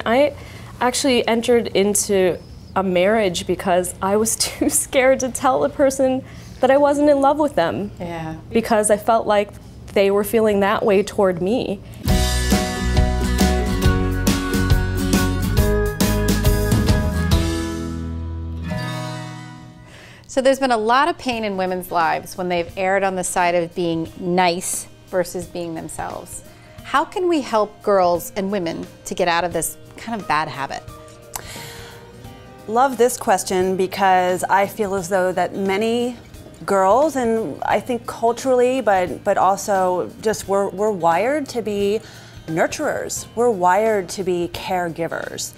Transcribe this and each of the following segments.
I actually entered into a marriage because I was too scared to tell the person that I wasn't in love with them. Yeah. Because I felt like they were feeling that way toward me. So there's been a lot of pain in women's lives when they've erred on the side of being nice versus being themselves. How can we help girls and women to get out of this kind of bad habit? Love this question because I feel as though that many girls, and I think culturally, but also just we're wired to be nurturers. We're wired to be caregivers.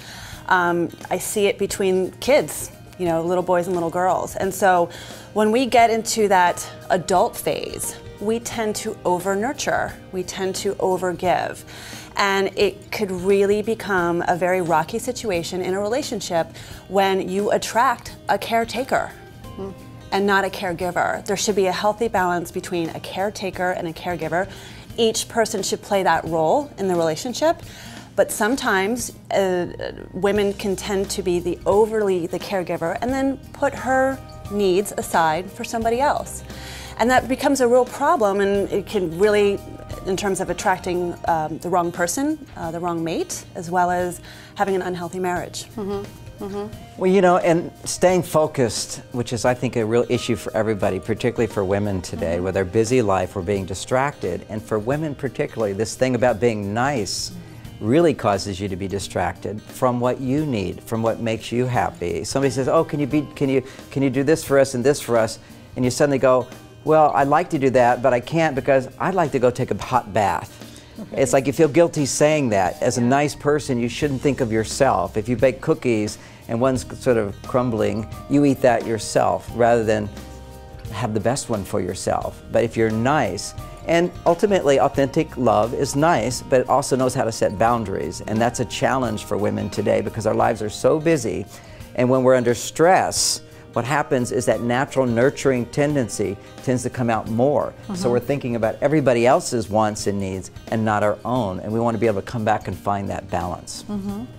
I see it between kids, you know, little boys and little girls. And so when we get into that adult phase, we tend to over-nurture, we tend to over-give. And it could really become a very rocky situation in a relationship when you attract a caretaker and not a caregiver. There should be a healthy balance between a caretaker and a caregiver. Each person should play that role in the relationship. But sometimes women can tend to be the caregiver and then put her needs aside for somebody else. And that becomes a real problem, and it can really, in terms of attracting the wrong person, the wrong mate, as well as having an unhealthy marriage. Well, you know, and staying focused, which is, I think, a real issue for everybody, particularly for women today, with their busy life, we're being distracted. And for women particularly, this thing about being nice really causes you to be distracted from what you need, from what makes you happy. Somebody says, "Oh, can you do this for us and this for us?" And you suddenly go, "Well, I'd like to do that, but I can't because I'd like to go take a hot bath." It's like you feel guilty saying that. As a nice person, you shouldn't think of yourself. If you bake cookies and one's sort of crumbling, you eat that yourself rather than have the best one for yourself. But if you're nice, and ultimately authentic love is nice, but it also knows how to set boundaries. And that's a challenge for women today because our lives are so busy. And when we're under stress, what happens is that natural nurturing tendency tends to come out more. So we're thinking about everybody else's wants and needs and not our own. And we want to be able to come back and find that balance.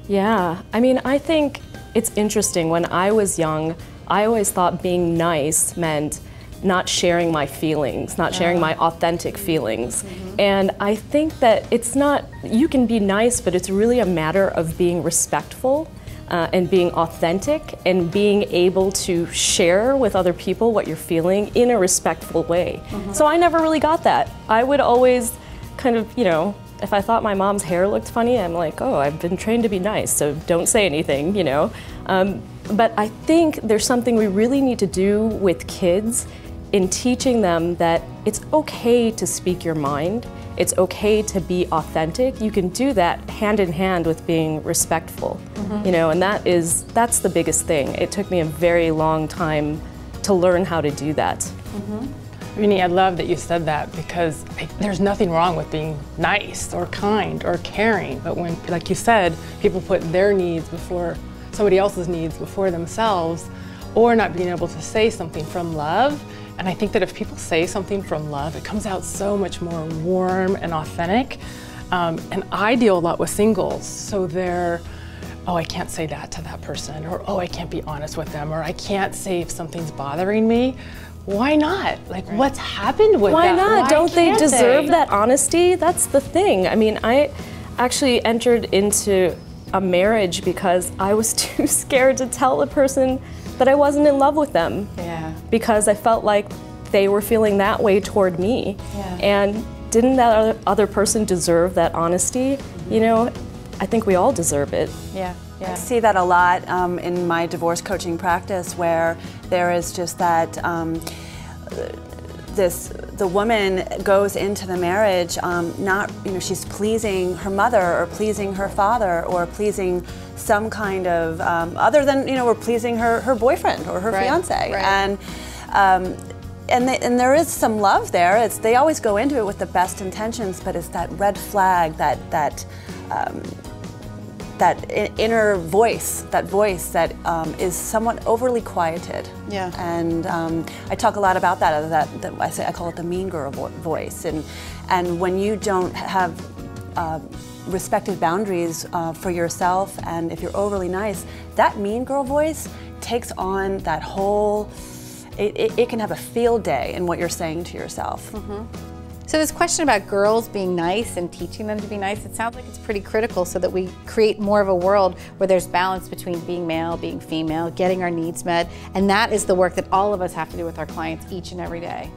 Yeah, I mean, I think it's interesting. When I was young, I always thought being nice meant not sharing my feelings, not sharing my authentic feelings. And I think that it's not, you can be nice, but it's really a matter of being respectful and being authentic and being able to share with other people what you're feeling in a respectful way. So I never really got that. I would always kind of, you know, if I thought my mom's hair looked funny, I'm like, oh, I've been trained to be nice, so don't say anything, you know. But I think there's something we really need to do with kids in teaching them that it's okay to speak your mind. It's okay to be authentic. You can do that hand in hand with being respectful, you know, and that's the biggest thing. It took me a very long time to learn how to do that. Renee, I love that you said that because there's nothing wrong with being nice or kind or caring, but when, like you said, people put their needs before somebody else's needs before themselves, or not being able to say something from love. And I think that if people say something from love, it comes out so much more warm and authentic. And I deal a lot with singles, so they're, oh, I can't say that to that person, or oh, I can't be honest with them, or I can't say if something's bothering me. Why not? Like, what's happened with that? Why not? Don't they deserve that honesty? That's the thing. I mean, I actually entered into a marriage because I was too scared to tell the person that I wasn't in love with them. Because I felt like they were feeling that way toward me. And didn't that other person deserve that honesty? You know, I think we all deserve it. I see that a lot in my divorce coaching practice, where there is just that the woman goes into the marriage not, you know, she's pleasing her mother or pleasing her father or pleasing some kind of other than, you know, or pleasing her boyfriend or her fiance. And there is some love there. They always go into it with the best intentions, but it's that red flag, that inner voice, that is somewhat overly quieted. And I talk a lot about that I call it the mean girl voice. And when you don't have respected boundaries for yourself, and if you're overly nice, that mean girl voice takes on that whole, it can have a field day in what you're saying to yourself. So this question about girls being nice and teaching them to be nice, it sounds like it's pretty critical so that we create more of a world where there's balance between being male, being female, getting our needs met, and that is the work that all of us have to do with our clients each and every day.